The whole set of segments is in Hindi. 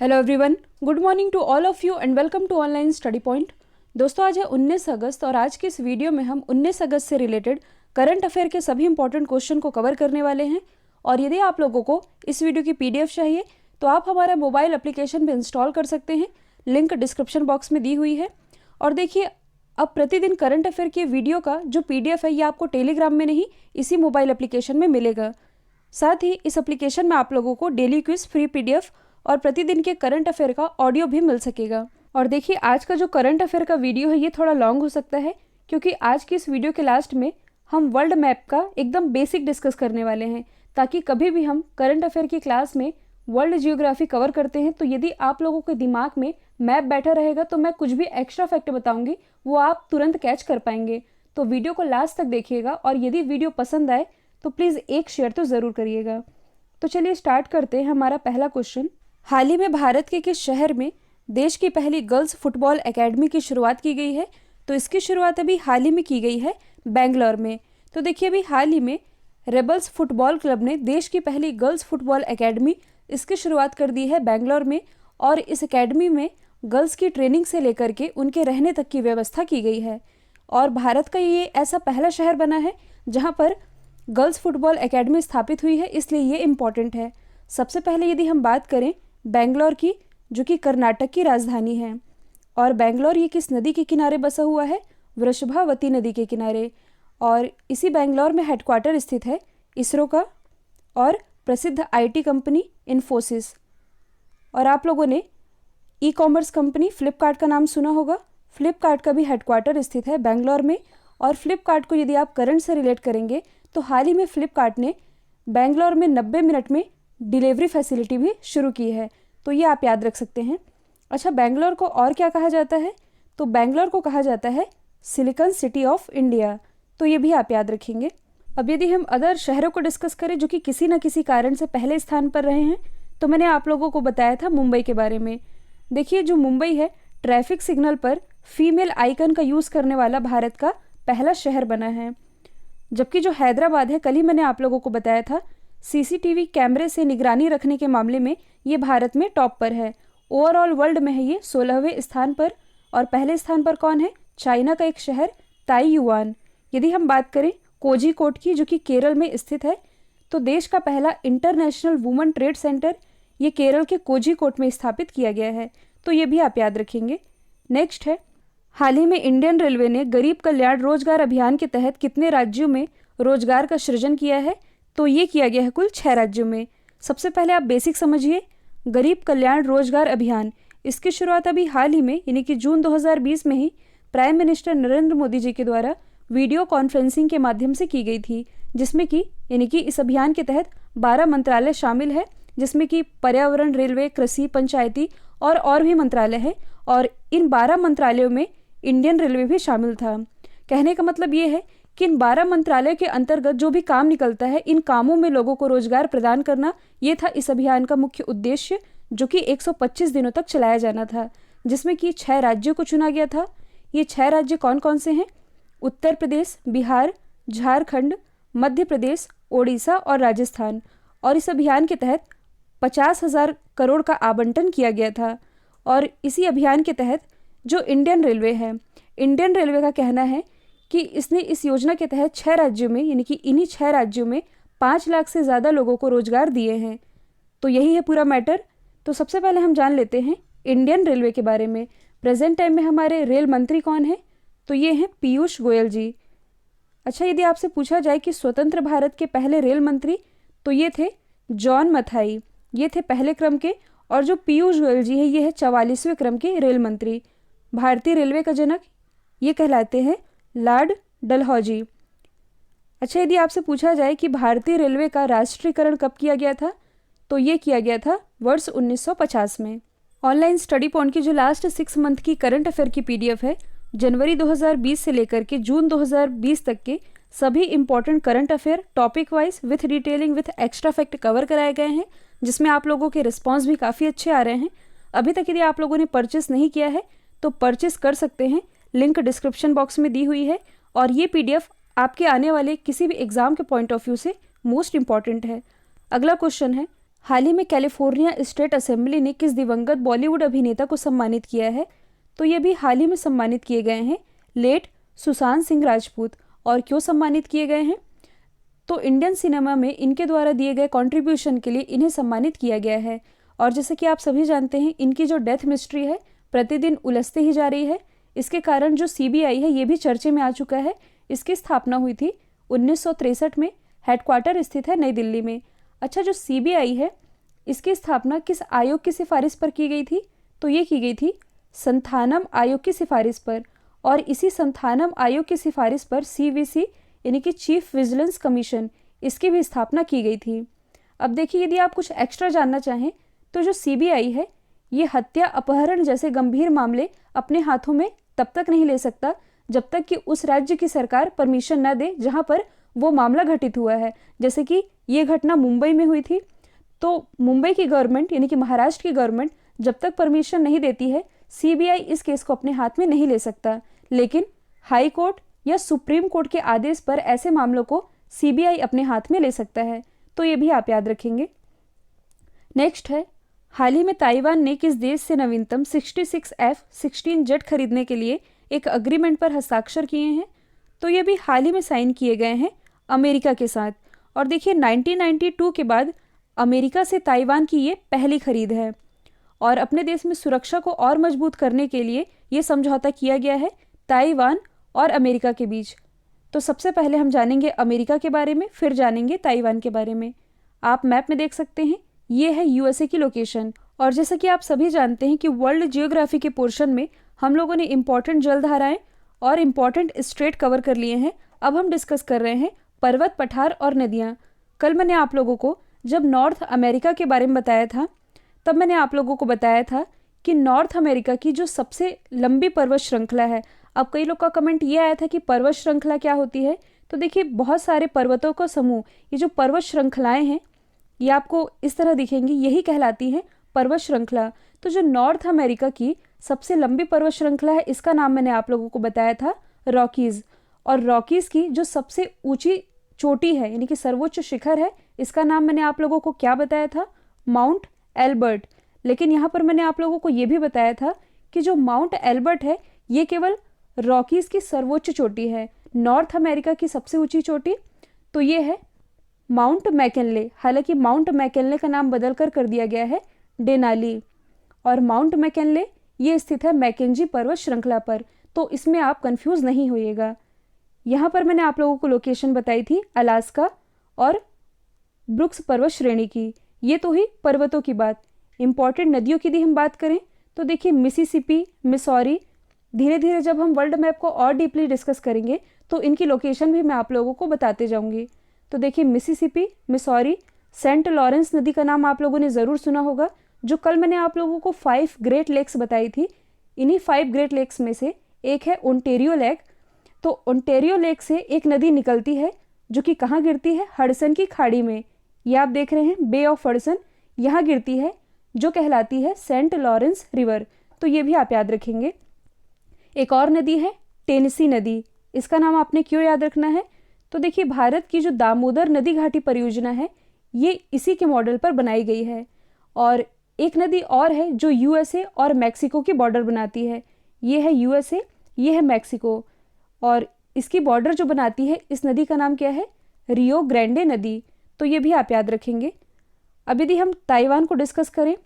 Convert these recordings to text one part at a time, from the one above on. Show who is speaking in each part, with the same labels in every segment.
Speaker 1: Hello everyone, good morning to all of you and welcome to online study point. दोस्तों, आज है 19 अगस्त और आज की इस वीडियो में हम 19 अगस्त से रिलेटेड करंट अफेयर के सभी इंपॉर्टेंट क्वेश्चन को कवर करने वाले हैं। और यदि आप लोगों को इस वीडियो की पीडीएफ चाहिए तो आप हमारा मोबाइल एप्लीकेशन भी इंस्टॉल कर सकते हैं, लिंक डिस्क्रिप्शन बॉक्स में दी हुई है। और देखिए, अब प्रतिदिन करंट अफेयर की वीडियो का जो पीडीएफ है ये आपको टेलीग्राम में नहीं, इसी मोबाइल एप्लीकेशन में मिलेगा। साथ ही इस एप्लीकेशन में आप लोगों को डेली क्विज, फ्री पीडीएफ और प्रतिदिन के करंट अफेयर का ऑडियो भी मिल सकेगा। और देखिए, आज का जो करंट अफेयर का वीडियो है ये थोड़ा लॉन्ग हो सकता है, क्योंकि आज की इस वीडियो के लास्ट में हम वर्ल्ड मैप का एकदम बेसिक डिस्कस करने वाले हैं, ताकि कभी भी हम करंट अफेयर की क्लास में वर्ल्ड जियोग्राफी कवर करते हैं तो यदि आप लोगों के दिमाग में मैप बैठा रहेगा तो मैं कुछ भी एक्स्ट्रा फैक्ट बताऊंगी वो आप तुरंत कैच कर पाएंगे। तो वीडियो को लास्ट तक देखिएगा और यदि वीडियो पसंद आए तो प्लीज़ एक शेयर तो ज़रूर करिएगा। तो चलिए स्टार्ट करते हैं। हमारा पहला क्वेश्चन, हाल ही में भारत के किस शहर में देश की पहली गर्ल्स फुटबॉल एकेडमी की शुरुआत की गई है? तो इसकी शुरुआत अभी हाल ही में की गई है बेंगलोर में। तो देखिए, अभी हाल ही में रेबल्स फुटबॉल क्लब ने देश की पहली गर्ल्स फुटबॉल एकेडमी इसकी शुरुआत कर दी है बेंगलोर में। और इस एकेडमी में गर्ल्स की ट्रेनिंग से लेकर के उनके रहने तक की व्यवस्था की गई है। और भारत का ये ऐसा पहला शहर बना है जहाँ पर गर्ल्स फुटबॉल एकेडमी स्थापित हुई है, इसलिए ये इम्पॉर्टेंट है। सबसे पहले यदि हम बात करें बेंगलोर की, जो कि कर्नाटक की राजधानी है, और बेंगलोर ये किस नदी के किनारे बसा हुआ है? वृषभावती नदी के किनारे। और इसी बेंगलोर में हेडक्वार्टर स्थित है इसरो का और प्रसिद्ध आईटी कंपनी इन्फोसिस। और आप लोगों ने ई कॉमर्स कंपनी फ्लिपकार्ट का नाम सुना होगा। फ्लिपकार्ट का भी हेडक्वार्टर स्थित है बेंगलोर में। और फ्लिपकार्ट को यदि आप करंट से रिलेट करेंगे तो हाल ही में फ्लिपकार्ट ने बेंगलोर में 90 मिनट में डिलीवरी फैसिलिटी भी शुरू की है, तो ये आप याद रख सकते हैं। अच्छा, बेंगलोर को और क्या कहा जाता है? तो बेंगलोर को कहा जाता है सिलिकॉन सिटी ऑफ इंडिया, तो ये भी आप याद रखेंगे। अब यदि हम अदर शहरों को डिस्कस करें जो कि किसी न किसी कारण से पहले स्थान पर रहे हैं, तो मैंने आप लोगों को बताया था मुंबई के बारे में। देखिए, जो मुंबई है ट्रैफिक सिग्नल पर फीमेल आइकन का यूज़ करने वाला भारत का पहला शहर बना है। जबकि जो हैदराबाद है, कल ही मैंने आप लोगों को बताया था, सीसीटीवी कैमरे से निगरानी रखने के मामले में ये भारत में टॉप पर है। ओवरऑल वर्ल्ड में है ये 16वें स्थान पर। और पहले स्थान पर कौन है? चाइना का एक शहर ताइयुआन। यदि हम बात करें कोझिकोड की, जो कि केरल में स्थित है, तो देश का पहला इंटरनेशनल वुमेन ट्रेड सेंटर ये केरल के कोझिकोड में स्थापित किया गया है, तो ये भी आप याद रखेंगे। नेक्स्ट है, हाल ही में इंडियन रेलवे ने गरीब कल्याण रोजगार अभियान के तहत कितने राज्यों में रोजगार का सृजन किया है? तो ये किया गया है कुल 6 राज्यों में। सबसे पहले आप बेसिक समझिए, गरीब कल्याण रोजगार अभियान इसकी शुरुआत अभी हाल ही में यानी कि जून 2020 में ही प्राइम मिनिस्टर नरेंद्र मोदी जी के द्वारा वीडियो कॉन्फ्रेंसिंग के माध्यम से की गई थी, जिसमें कि यानी कि इस अभियान के तहत 12 मंत्रालय शामिल है, जिसमें कि पर्यावरण, रेलवे, कृषि, पंचायती और भी मंत्रालय है। और इन 12 मंत्रालयों में इंडियन रेलवे भी शामिल था। कहने का मतलब ये है कि इन 12 मंत्रालय के अंतर्गत जो भी काम निकलता है, इन कामों में लोगों को रोजगार प्रदान करना, ये था इस अभियान का मुख्य उद्देश्य, जो कि 125 दिनों तक चलाया जाना था, जिसमें कि 6 राज्यों को चुना गया था। ये 6 राज्य कौन कौन से हैं? उत्तर प्रदेश, बिहार, झारखंड, मध्य प्रदेश, ओडिशा और राजस्थान। और इस अभियान के तहत 50,000 करोड़ का आवंटन किया गया था। और इसी अभियान के तहत जो इंडियन रेलवे है, इंडियन रेलवे का कहना है कि इसने इस योजना के तहत 6 राज्यों में यानी कि इन्हीं 6 राज्यों में 5 लाख से ज़्यादा लोगों को रोजगार दिए हैं। तो यही है पूरा मैटर। तो सबसे पहले हम जान लेते हैं इंडियन रेलवे के बारे में। प्रेजेंट टाइम में हमारे रेल मंत्री कौन है? तो ये हैं पीयूष गोयल जी। अच्छा, यदि आपसे पूछा जाए कि स्वतंत्र भारत के पहले रेल मंत्री, तो ये थे जॉन मथाई, ये थे पहले क्रम के। और जो पीयूष गोयल जी है ये है 44वें क्रम के रेल मंत्री। भारतीय रेलवे का जनक ये कहलाते हैं लॉर्ड डलहौजी। अच्छा, यदि आपसे पूछा जाए कि भारतीय रेलवे का राष्ट्रीयकरण कब किया गया था, तो ये किया गया था वर्ष 1950 में। ऑनलाइन स्टडी पॉइंट की जो लास्ट 6 मंथ की करंट अफेयर की पीडीएफ है, जनवरी 2020 से लेकर के जून 2020 तक के सभी important current affair topic wise with detailing with extra fact cover कराए गए हैं, जिसमें आप लोगों के रिस्पॉन्स भी काफ़ी अच्छे आ रहे हैं। अभी तक यदि आप लोगों ने परचेस नहीं किया है तो परचेस कर सकते हैं, लिंक डिस्क्रिप्शन बॉक्स में दी हुई है। और ये पीडीएफ आपके आने वाले किसी भी एग्जाम के पॉइंट ऑफ व्यू से मोस्ट इंपॉर्टेंट है। अगला क्वेश्चन है, हाल ही में कैलिफोर्निया स्टेट असेंबली ने किस दिवंगत बॉलीवुड अभिनेता को सम्मानित किया है? तो ये भी हाल ही में सम्मानित किए गए हैं लेट सुशांत सिंह राजपूत। और क्यों सम्मानित किए गए हैं? तो इंडियन सिनेमा में इनके द्वारा दिए गए कंट्रीब्यूशन के लिए इन्हें सम्मानित किया गया है। और जैसे कि आप सभी जानते हैं, इनकी जो डेथ मिस्ट्री है प्रतिदिन उलझते ही जा रही है। इसके कारण जो सीबीआई है ये भी चर्चे में आ चुका है। इसकी स्थापना हुई थी 1963 में, हेडक्वार्टर स्थित है नई दिल्ली में। अच्छा, जो सीबीआई है इसकी स्थापना किस आयोग की सिफारिश पर की गई थी? तो ये की गई थी संथानम आयोग की सिफारिश पर। और इसी संथानम आयोग की सिफारिश पर सीवीसी यानी कि चीफ विजिलेंस कमीशन, इसकी भी स्थापना की गई थी। अब देखिए, यदि आप कुछ एक्स्ट्रा जानना चाहें तो जो सीबीआई है ये हत्या, अपहरण जैसे गंभीर मामले अपने हाथों में तब तक नहीं ले सकता जब तक कि उस राज्य की सरकार परमिशन न दे जहां पर वो मामला घटित हुआ है। जैसे कि ये घटना मुंबई में हुई थी, तो मुंबई की गवर्नमेंट यानी कि महाराष्ट्र की गवर्नमेंट जब तक परमिशन नहीं देती है, सीबीआई इस केस को अपने हाथ में नहीं ले सकता। लेकिन हाई कोर्ट या सुप्रीम कोर्ट के आदेश पर ऐसे मामलों को सीबीआई अपने हाथ में ले सकता है। तो ये भी आप याद रखेंगे। नेक्स्ट है, हाल ही में ताइवान ने किस देश से नवीनतम 66 F-16 जेट खरीदने के लिए एक अग्रीमेंट पर हस्ताक्षर किए हैं? तो ये भी हाल ही में साइन किए गए हैं अमेरिका के साथ। और देखिए, 1992 के बाद अमेरिका से ताइवान की ये पहली खरीद है। और अपने देश में सुरक्षा को और मजबूत करने के लिए ये समझौता किया गया है ताइवान और अमेरिका के बीच। तो सबसे पहले हम जानेंगे अमेरिका के बारे में, फिर जानेंगे ताइवान के बारे में। आप मैप में देख सकते हैं, ये है यूएसए की लोकेशन। और जैसा कि आप सभी जानते हैं कि वर्ल्ड जियोग्राफी के पोर्शन में हम लोगों ने इंपॉर्टेंट जलधाराएं और इम्पॉर्टेंट स्ट्रेट कवर कर लिए हैं। अब हम डिस्कस कर रहे हैं पर्वत, पठार और नदियाँ। कल मैंने आप लोगों को जब नॉर्थ अमेरिका के बारे में बताया था, तब मैंने आप लोगों को बताया था कि नॉर्थ अमेरिका की जो सबसे लंबी पर्वत श्रृंखला है। अब कई लोग का कमेंट ये आया था कि पर्वत श्रृंखला क्या होती है? तो देखिए, बहुत सारे पर्वतों का समूह, ये जो पर्वत श्रृंखलाएं हैं ये आपको इस तरह दिखेंगी, यही कहलाती हैं पर्वत श्रृंखला। तो जो नॉर्थ अमेरिका की सबसे लंबी पर्वत श्रृंखला है, इसका नाम मैंने आप लोगों को बताया था रॉकीज़। और रॉकीज़ की जो सबसे ऊंची चोटी है यानी कि सर्वोच्च शिखर है, इसका नाम मैंने आप लोगों को क्या बताया था? Mount Elbert. लेकिन यहाँ पर मैंने आप लोगों को ये भी बताया था कि जो माउंट एल्बर्ट है ये केवल रॉकीज़ की सर्वोच्च चोटी है। नॉर्थ अमेरिका की सबसे ऊंची चोटी तो ये है माउंट मैकिनले। हालांकि माउंट मैकिनले का नाम बदलकर कर दिया गया है डेनाली। और माउंट मैकिनले ये स्थित है मैकेंजी पर्वत श्रृंखला पर। तो इसमें आप कंफ्यूज नहीं होइएगा। यहाँ पर मैंने आप लोगों को लोकेशन बताई थी अलास्का और ब्रुक्स पर्वत श्रेणी की। ये तो ही पर्वतों की बात। इंपॉर्टेंट नदियों की यदि हम बात करें तो देखिए, मिसिसिपी, मिसौरी। धीरे धीरे जब हम वर्ल्ड मैप को और डीपली डिस्कस करेंगे तो इनकी लोकेशन भी मैं आप लोगों को बताते जाऊंगी। तो देखिए, मिसिसिपी, मिसौरी, सेंट लॉरेंस नदी का नाम आप लोगों ने ज़रूर सुना होगा। जो कल मैंने आप लोगों को 5 ग्रेट लेक्स बताई थी, इन्हीं 5 ग्रेट लेक्स में से एक है ओंटेरियो लेक। तो ओंटेरियो लेक से एक नदी निकलती है जो कि कहाँ गिरती है? हडसन की खाड़ी में। ये आप देख रहे हैं बे ऑफ हडसन, यहाँ गिरती है, जो कहलाती है सेंट लॉरेंस रिवर। तो ये भी आप याद रखेंगे। एक और नदी है टेनेसी नदी। इसका नाम आपने क्यों याद रखना है? तो देखिए, भारत की जो दामोदर नदी घाटी परियोजना है ये इसी के मॉडल पर बनाई गई है। और एक नदी और है जो यूएसए और मैक्सिको की बॉर्डर बनाती है। ये है यूएसए, ये है मैक्सिको। और इसकी बॉर्डर जो बनाती है, इस नदी का नाम क्या है? रियो ग्रैंडे नदी। तो ये भी आप याद रखेंगे। अब यदि हम ताइवान को डिस्कस करें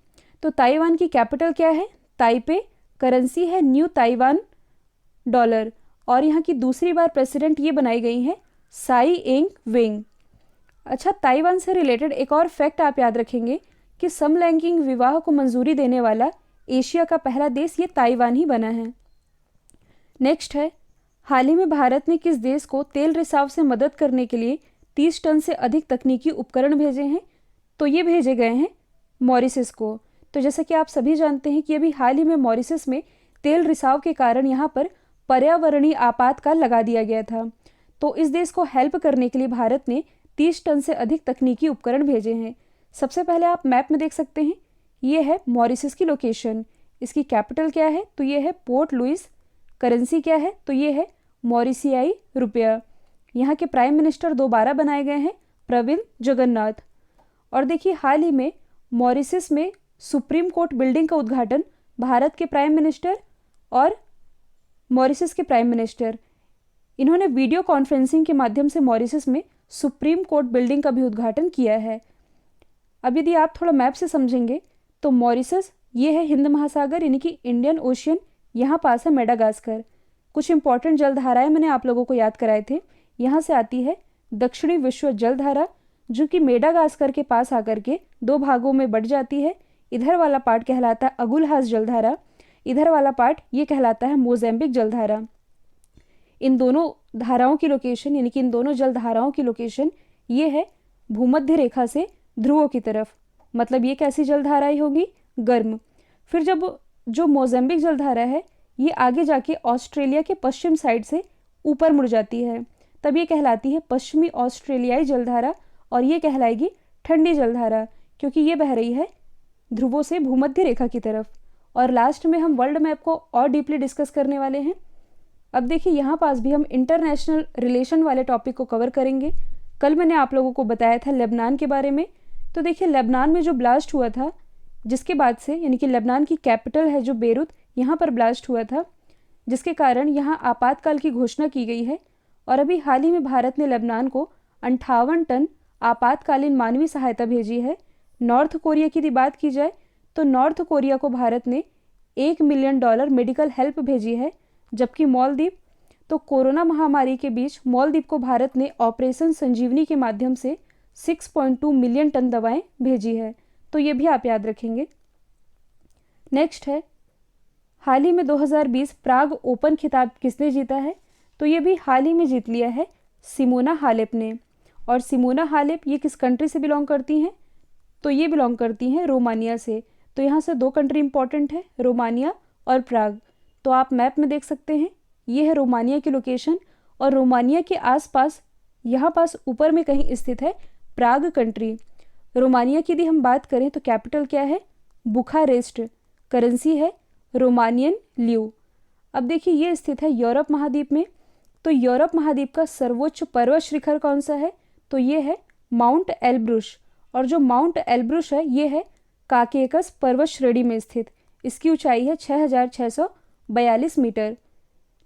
Speaker 1: तो ताइवान की कैपिटल क्या है? ताइपे। करेंसी है न्यू ताइवान डॉलर। और यहाँ की दूसरी बार प्रेसिडेंट ये बनाई गई हैं साई एंग वेंग। अच्छा, ताइवान से रिलेटेड एक और फैक्ट आप याद रखेंगे कि समलैंगिक विवाह को मंजूरी देने वाला एशिया का पहला देश ये ताइवान ही बना है। नेक्स्ट है, हाल ही में भारत ने किस देश को तेल रिसाव से मदद करने के लिए 30 टन से अधिक तकनीकी उपकरण भेजे हैं? तो ये भेजे गए हैं मॉरिशस को। तो जैसा कि आप सभी जानते हैं कि अभी हाल ही में मॉरिशस में तेल रिसाव के कारण यहाँ पर पर्यावरणीय आपातकाल लगा दिया गया था। तो इस देश को हेल्प करने के लिए भारत ने 30 टन से अधिक तकनीकी उपकरण भेजे हैं। सबसे पहले आप मैप में देख सकते हैं, ये है मॉरिशस की लोकेशन। इसकी कैपिटल क्या है? तो ये है पोर्ट लुइस। करेंसी क्या है? तो ये है मॉरिशियाई रुपया। यहाँ के प्राइम मिनिस्टर दोबारा बनाए गए हैं प्रविंद जगन्नाथ। और देखिए, हाल ही में मॉरिशस में सुप्रीम कोर्ट बिल्डिंग का उद्घाटन भारत के प्राइम मिनिस्टर और मॉरिशस के प्राइम मिनिस्टर, इन्होंने वीडियो कॉन्फ्रेंसिंग के माध्यम से मॉरिशस में सुप्रीम कोर्ट बिल्डिंग का भी उद्घाटन किया है। अब यदि आप थोड़ा मैप से समझेंगे तो मॉरिशस ये है हिंद महासागर यानी कि इंडियन ओशियन, यहाँ पास है मेडागास्कर। कुछ इंपॉर्टेंट जलधाराएं मैंने आप लोगों को याद कराए थे। यहाँ से आती है दक्षिणी विश्व जलधारा, जो कि मेडागास्कर के पास आकर के दो भागों में बट जाती है। इधर वाला पार्ट कहलाता है अगुलहास जलधारा, इधर वाला पार्ट ये कहलाता है मोज़ेम्बिक जलधारा। इन दोनों धाराओं की लोकेशन यानी कि इन दोनों जलधाराओं की लोकेशन ये है भूमध्य रेखा से ध्रुवों की तरफ। मतलब ये कैसी जलधाराएं होगी? गर्म। फिर जब जो मोज़ेम्बिक जलधारा है ये आगे जाके ऑस्ट्रेलिया के पश्चिम साइड से ऊपर मुड़ जाती है, तब ये कहलाती है पश्चिमी ऑस्ट्रेलियाई जलधारा, और ये कहलाएगी ठंडी जलधारा क्योंकि ये बह रही है ध्रुवों से भूमध्य रेखा की तरफ। और लास्ट में हम वर्ल्ड मैप को और डीपली डिस्कस करने वाले हैं। अब देखिए यहाँ पास भी हम इंटरनेशनल रिलेशन वाले टॉपिक को कवर करेंगे। कल मैंने आप लोगों को बताया था लेबनान के बारे में। तो देखिए लेबनान में जो ब्लास्ट हुआ था, जिसके बाद से यानी कि लेबनान की कैपिटल है जो बेरूत, यहाँ पर ब्लास्ट हुआ था, जिसके कारण यहाँ आपातकाल की घोषणा की गई है। और अभी हाल ही में भारत ने लेबनान को 58 टन आपातकालीन मानवीय सहायता भेजी है। नॉर्थ कोरिया की यदि बात की जाए तो नॉर्थ कोरिया को भारत ने $1 मिलियन मेडिकल हेल्प भेजी है, जबकि मालदीव, तो कोरोना महामारी के बीच मालदीव को भारत ने ऑपरेशन संजीवनी के माध्यम से 6.2 मिलियन टन दवाएं भेजी है। तो ये भी आप याद रखेंगे। नेक्स्ट है हाल ही में 2020 प्राग ओपन खिताब किसने जीता है? तो ये भी हाल ही में जीत लिया है सिमोना हालेप ने। और सिमोना हालेप ये किस कंट्री से बिलोंग करती हैं? तो ये बिलोंग करती हैं रोमानिया से। तो यहाँ से दो कंट्री इंपॉर्टेंट है, रोमानिया और प्राग। तो आप मैप में देख सकते हैं ये है रोमानिया की लोकेशन, और रोमानिया के आसपास यहाँ पास ऊपर में कहीं स्थित है प्राग कंट्री। रोमानिया की यदि हम बात करें तो कैपिटल क्या है? बुखारेस्ट। करेंसी है रोमानियन ल्यू। अब देखिए ये स्थित है यूरोप महाद्वीप में। तो यूरोप महाद्वीप का सर्वोच्च पर्वत शिखर कौन सा है? तो ये है माउंट एल्ब्रुश। और जो माउंट एल्ब्रुश है ये है काकेकस पर्वत श्रेणी में स्थित। इसकी ऊंचाई है 6642 मीटर।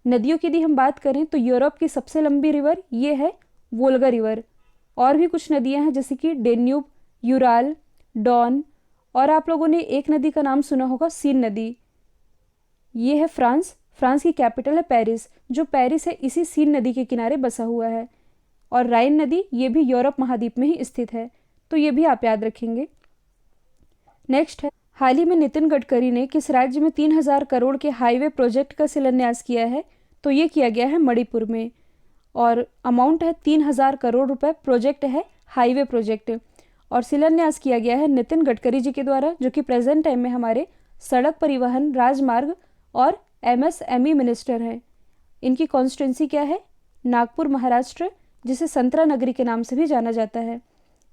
Speaker 1: नदियों की यदि हम बात करें तो यूरोप की सबसे लंबी रिवर ये है वोल्गा रिवर। और भी कुछ नदियां हैं जैसे कि डेन्यूब, यूराल, डॉन, और आप लोगों ने एक नदी का नाम सुना होगा सीन नदी। ये है फ्रांस। फ्रांस की कैपिटल है पेरिस। जो पेरिस है इसी सीन नदी के किनारे बसा हुआ है। और राइन नदी ये भी यूरोप महाद्वीप में ही स्थित है। तो ये भी आप याद रखेंगे। नेक्स्ट है हाल ही में नितिन गडकरी ने किस राज्य में 3000 करोड़ के हाईवे प्रोजेक्ट का शिलान्यास किया है? तो ये किया गया है मणिपुर में। और अमाउंट है 3000 करोड़ रुपए। प्रोजेक्ट है हाईवे प्रोजेक्ट, और शिलान्यास किया गया है नितिन गडकरी जी के द्वारा, जो कि प्रेजेंट टाइम में हमारे सड़क परिवहन, राजमार्ग और MSME मिनिस्टर हैं। इनकी कॉन्स्टिट्यूंसी क्या है? नागपुर, महाराष्ट्र, जिसे संतरा नगरी के नाम से भी जाना जाता है।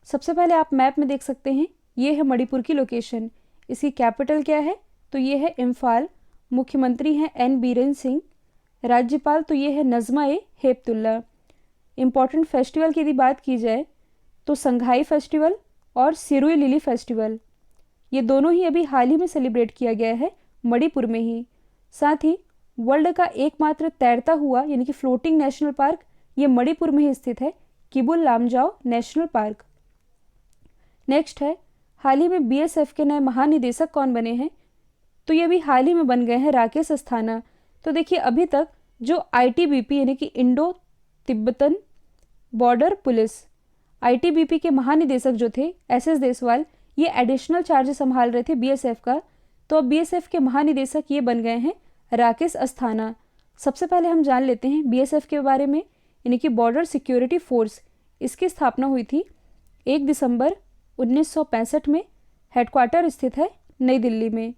Speaker 1: सबसे पहले आप मैप में देख सकते हैं ये है मणिपुर की लोकेशन। इसकी कैपिटल क्या है? तो ये है इम्फाल। मुख्यमंत्री हैं N बीरेन सिंह। राज्यपाल तो ये है नज़मा-ए-हेपतुल्ला। इम्पॉर्टेंट फेस्टिवल की यदि बात की जाए तो संघाई फेस्टिवल और सिरुई लिली फेस्टिवल, ये दोनों ही अभी हाल ही में सेलिब्रेट किया गया है मणिपुर में ही। साथ ही वर्ल्ड का एकमात्र तैरता हुआ यानी कि फ्लोटिंग नेशनल पार्क ये मणिपुर में ही स्थित है, Keibul Lamjao national park. Next है हाल ही में BSF के नए महानिदेशक कौन बने हैं? तो ये भी हाल ही में बन गए हैं राकेश अस्थाना। तो देखिए अभी तक जो ITBP यानी कि Indo Tibetan border police, ITBP के महानिदेशक जो थे SS देसवाल, ये एडिशनल चार्ज संभाल रहे थे BSF का। तो अब BSF के महानिदेशक ये बन गए हैं राकेश अस्थाना। सबसे पहले हम जान लेते हैं BSF के बारे में, यानी कि बॉर्डर सिक्योरिटी फोर्स। इसकी स्थापना हुई थी 1 दिसंबर 1965 में। हेडक्वार्टर स्थित है नई दिल्ली में।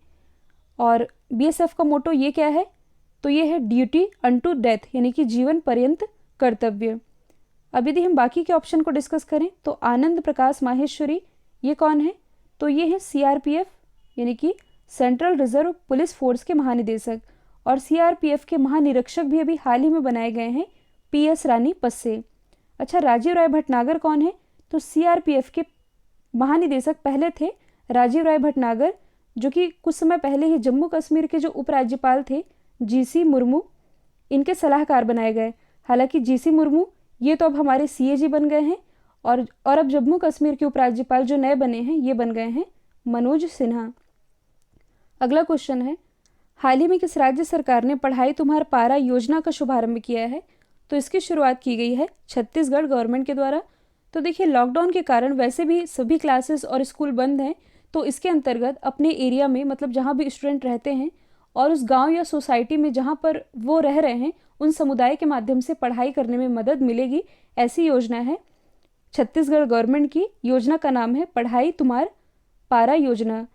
Speaker 1: और BSF का मोटो ये क्या है? तो ये है ड्यूटी अनटू डेथ, यानी कि जीवन पर्यंत कर्तव्य। अब यदि हम बाकी के ऑप्शन को डिस्कस करें तो आनंद प्रकाश माहेश्वरी ये कौन है? तो ये है CRPF यानी कि सेंट्रल रिजर्व पुलिस फोर्स के महानिदेशक। और CRPF के महानिरीक्षक भी अभी हाल ही में बनाए गए हैं PS रानी पस्से। अच्छा, राजीव राय भटनागर कौन है? तो CRPF के महानिदेशक पहले थे राजीव राय भटनागर, जो कि कुछ समय पहले ही जम्मू कश्मीर के जो उपराज्यपाल थे जीसी मुर्मू, इनके सलाहकार बनाए गए। हालांकि जीसी मुर्मू ये तो अब हमारे सीएजी बन गए हैं, और अब जम्मू कश्मीर के उपराज्यपाल जो नए बने हैं ये बन गए हैं मनोज सिन्हा। अगला क्वेश्चन है, हाल ही में किस राज्य सरकार ने पढ़ाई तुम्हारा पारा योजना का शुभारंभ किया है? तो इसकी शुरुआत की गई है छत्तीसगढ़ गवर्नमेंट के द्वारा। तो देखिए, लॉकडाउन के कारण वैसे भी सभी क्लासेस और स्कूल बंद हैं, तो इसके अंतर्गत अपने एरिया में, मतलब जहाँ भी स्टूडेंट रहते हैं और उस गांव या सोसाइटी में जहाँ पर वो रह रहे हैं, उन समुदाय के माध्यम से पढ़ाई करने में मदद मिलेगी, ऐसी योजना है छत्तीसगढ़ गवर्नमेंट की। योजना का नाम है पढ़ाई तुम्हार पारा योजना।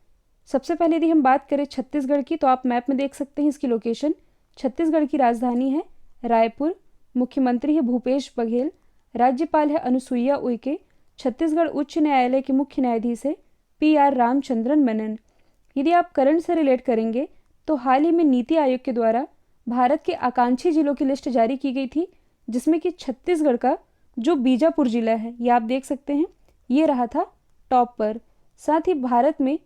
Speaker 1: सबसे पहले यदि हम बात करें छत्तीसगढ़ की, तो आप मैप में देख सकते हैं इसकी लोकेशन। छत्तीसगढ़ की राजधानी है रायपुर, मुख्यमंत्री है भूपेश बघेल, राज्यपाल है अनुसुईया उइके, छत्तीसगढ़ उच्च न्यायालय के मुख्य न्यायाधीश है PR रामचंद्रन मेनन। यदि आप करंट से रिलेट करेंगे तो हाल ही में नीति आयोग के द्वारा भारत के आकांक्षी जिलों की लिस्ट जारी की गई थी, जिसमें कि छत्तीसगढ़ का जो बीजापुर जिला है, ये आप देख सकते हैं, ये रहा था टॉप पर। साथ ही भारत में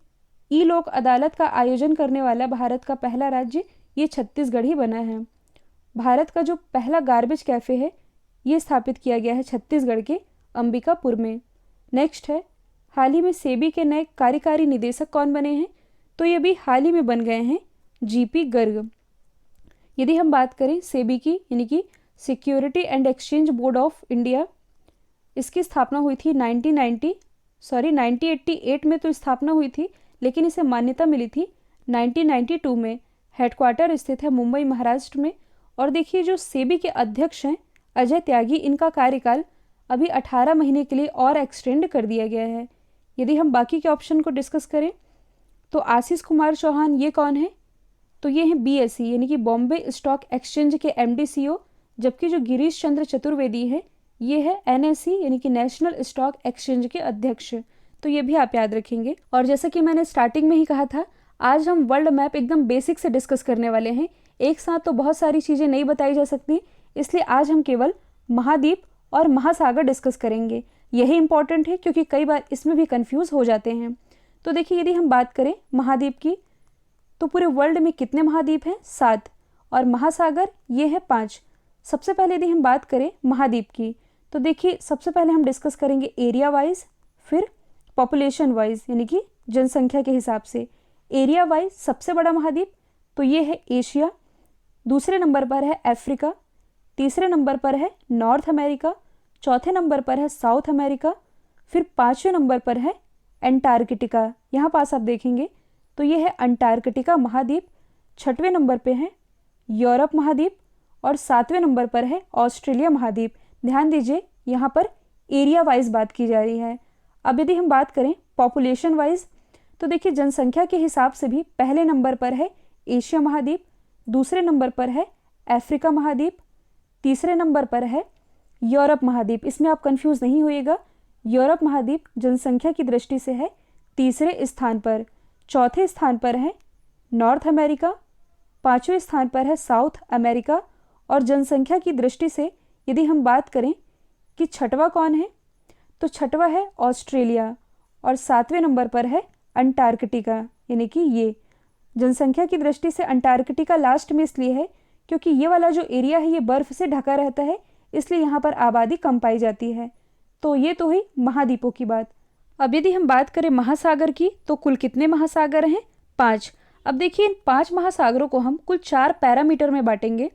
Speaker 1: ई लोक अदालत का आयोजन करने वाला भारत का पहला राज्य ये छत्तीसगढ़ ही बना है। भारत का जो पहला गार्बेज कैफ़े है ये स्थापित किया गया है छत्तीसगढ़ के अंबिकापुर में। नेक्स्ट है, हाल ही में सेबी के नए कार्यकारी निदेशक कौन बने हैं? तो ये भी हाल ही में बन गए हैं GP गर्ग। यदि हम बात करें सेबी की, यानी कि security and exchange board of India, इसकी स्थापना हुई थी 1988 में तो स्थापना हुई थी, लेकिन इसे मान्यता मिली थी 1992 में। हेडक्वार्टर स्थित है मुंबई महाराष्ट्र में। और देखिए, जो सेबी के अध्यक्ष हैं अजय त्यागी, इनका कार्यकाल अभी 18 महीने के लिए और एक्सटेंड कर दिया गया है। यदि हम बाकी के ऑप्शन को डिस्कस करें तो आशीष कुमार चौहान ये कौन है? तो ये हैं BSE यानी कि बॉम्बे स्टॉक एक्सचेंज के MD CEO, जबकि जो गिरीश चंद्र चतुर्वेदी है ये है NSE यानी कि नेशनल स्टॉक एक्सचेंज के अध्यक्ष। तो ये भी आप याद रखेंगे। और जैसा कि मैंने स्टार्टिंग में ही कहा था, आज हम वर्ल्ड मैप एकदम बेसिक से डिस्कस करने वाले हैं। एक साथ तो बहुत सारी चीज़ें नहीं बताई जा सकती, इसलिए आज हम केवल महाद्वीप और महासागर डिस्कस करेंगे। यही इंपॉर्टेंट है क्योंकि कई बार इसमें भी कंफ्यूज हो जाते हैं। तो देखिए, यदि हम बात करें महाद्वीप की, तो पूरे वर्ल्ड में कितने महाद्वीप हैं? 7, और महासागर ये है 5। सबसे पहले यदि हम बात करें महाद्वीप की, तो देखिए सबसे पहले हम डिस्कस करेंगे एरिया वाइज, फिर पॉपुलेशन वाइज यानी कि जनसंख्या के हिसाब से। एरिया वाइज सबसे बड़ा महाद्वीप तो ये है एशिया, दूसरे नंबर पर है अफ्रीका, तीसरे नंबर पर है नॉर्थ अमेरिका, चौथे नंबर पर है साउथ अमेरिका, फिर 5वें नंबर पर है एंटार्कटिका। यहाँ पास आप देखेंगे तो ये है अंटार्कटिका महाद्वीप। 6वें नंबर पे है यूरोप महाद्वीप और 7वें नंबर पर है ऑस्ट्रेलिया महाद्वीप। ध्यान दीजिए, यहाँ पर एरिया वाइज बात की जा रही है। अब यदि हम बात करें पॉपुलेशन वाइज, तो देखिए जनसंख्या के हिसाब से भी पहले नंबर पर है एशिया महाद्वीप, दूसरे नंबर पर है अफ्रीका महाद्वीप, तीसरे नंबर पर है यूरोप महाद्वीप। इसमें आप कंफ्यूज नहीं होइएगा, यूरोप महाद्वीप जनसंख्या की दृष्टि से है तीसरे स्थान पर। चौथे स्थान पर है नॉर्थ अमेरिका, 5वें स्थान पर है साउथ अमेरिका, और जनसंख्या की दृष्टि से यदि हम बात करें कि छठवां कौन है, तो छठवां है ऑस्ट्रेलिया, और 7वें नंबर पर है अंटार्कटिका। यानी कि ये जनसंख्या की दृष्टि से अंटार्कटिका लास्ट में इसलिए है क्योंकि ये वाला जो एरिया है ये बर्फ से ढका रहता है, इसलिए यहाँ पर आबादी कम पाई जाती है। तो ये तो हुई महाद्वीपों की बात। अब यदि हम बात करें महासागर की, तो कुल कितने महासागर हैं? 5। अब देखिए, इन 5 महासागरों को हम कुल 4 पैरामीटर में बांटेंगे।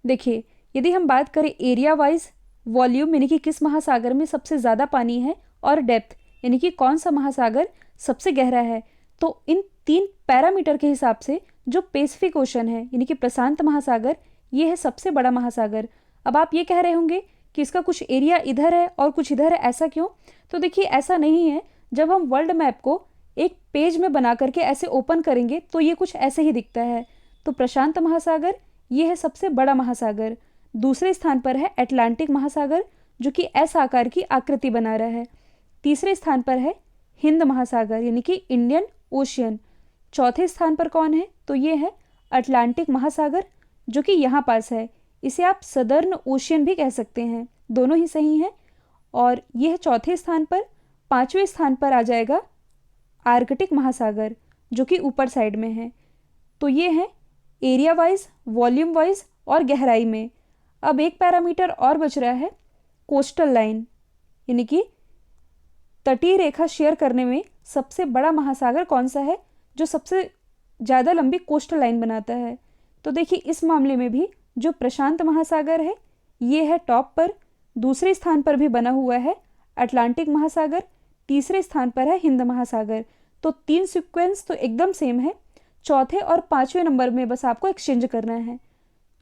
Speaker 1: देखिए, यदि हम बात करें एरिया वाइज, वॉल्यूम यानी कि किस महासागर में सबसे ज़्यादा पानी है, और डेप्थ यानी कि कौन सा महासागर सबसे गहरा है, तो इन 3 पैरामीटर के हिसाब से जो पैसिफिक ओशन है यानी कि प्रशांत महासागर, ये है सबसे बड़ा महासागर। अब आप ये कह रहे होंगे कि इसका कुछ एरिया इधर है और कुछ इधर है, ऐसा क्यों? तो देखिए, ऐसा नहीं है। जब हम वर्ल्ड मैप को एक पेज में बना करके ऐसे ओपन करेंगे तो ये कुछ ऐसे ही दिखता है। तो प्रशांत महासागर ये है सबसे बड़ा महासागर। दूसरे स्थान पर है अटलांटिक महासागर जो कि एस आकार की आकृति बना रहा है। तीसरे स्थान पर है हिंद महासागर यानी कि इंडियन ओशियन। चौथे स्थान पर कौन है? तो ये है अटलांटिक महासागर जो कि यहाँ पास है। इसे आप सदर्न ओशियन भी कह सकते हैं, दोनों ही सही हैं। और यह है चौथे स्थान पर। 5वें स्थान पर आ जाएगा आर्कटिक महासागर जो कि ऊपर साइड में है। तो ये है एरिया वाइज, वॉल्यूम वाइज और गहराई में। अब एक पैरामीटर और बच रहा है कोस्टल लाइन, यानी कि तटीय रेखा शेयर करने में सबसे बड़ा महासागर कौन सा है जो सबसे ज़्यादा लंबी कोस्टल लाइन बनाता है। तो देखिए इस मामले में भी जो प्रशांत महासागर है ये है टॉप पर, दूसरे स्थान पर भी बना हुआ है अटलांटिक महासागर, तीसरे स्थान पर है हिंद महासागर। तो 3 सीक्वेंस तो एकदम सेम है। चौथे और 5वें नंबर में बस आपको एक्सचेंज करना है।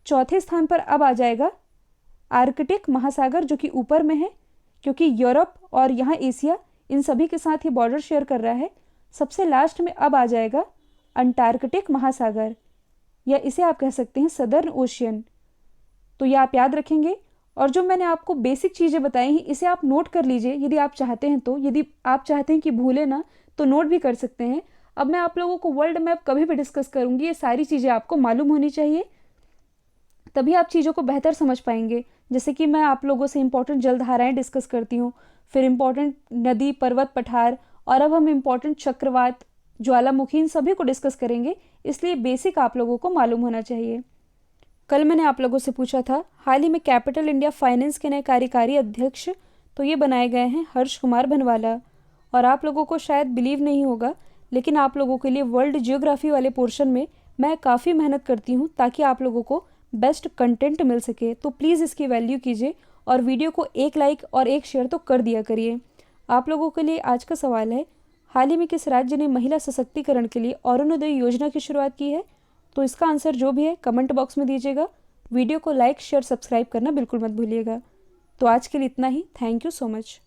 Speaker 1: चौथे स्थान पर अब आ जाएगा आर्कटिक महासागर जो कि ऊपर में है, क्योंकि यूरोप और यहाँ एशिया इन सभी के साथ ही बॉर्डर शेयर कर रहा है। सबसे लास्ट में अब आ जाएगा अंटार्कटिक महासागर, या इसे आप कह सकते हैं सदर्न ओशियन। तो ये आप याद रखेंगे। और जो मैंने आपको बेसिक चीज़ें बताई हैं इसे आप नोट कर लीजिए यदि आप चाहते हैं तो। यदि आप चाहते हैं कि भूले ना तो नोट भी कर सकते हैं। अब मैं आप लोगों को वर्ल्ड मैप कभी भी डिस्कस करूंगी, ये सारी चीज़ें आपको मालूम होनी चाहिए, तभी आप चीज़ों को बेहतर समझ पाएंगे। जैसे कि मैं आप लोगों से इंपॉर्टेंट जलधाराएं डिस्कस करती हूँ, फिर इंपॉर्टेंट नदी, पर्वत, पठार, और अब हम इंपॉर्टेंट चक्रवात, ज्वालामुखी, इन सभी को डिस्कस करेंगे। इसलिए बेसिक आप लोगों को मालूम होना चाहिए। कल मैंने आप लोगों से पूछा था हाल ही में कैपिटल इंडिया फाइनेंस के नए कार्यकारी अध्यक्ष तो ये बनाए गए हैं हर्ष कुमार भनवाला। और आप लोगों को शायद बिलीव नहीं होगा, लेकिन आप लोगों के लिए वर्ल्ड जियोग्राफी वाले पोर्शन में मैं काफ़ी मेहनत करती हूँ ताकि आप लोगों को बेस्ट कंटेंट मिल सके। तो प्लीज़ इसकी वैल्यू कीजिए और वीडियो को एक लाइक और एक शेयर तो कर दिया करिए। आप लोगों के लिए आज का सवाल है, हाल ही में किस राज्य ने महिला सशक्तिकरण के लिए अरुणोदय योजना की शुरुआत की है? तो इसका आंसर जो भी है कमेंट बॉक्स में दीजिएगा। वीडियो को लाइक, शेयर, सब्सक्राइब करना बिल्कुल मत भूलिएगा। तो आज के लिए इतना ही। Thank you so much.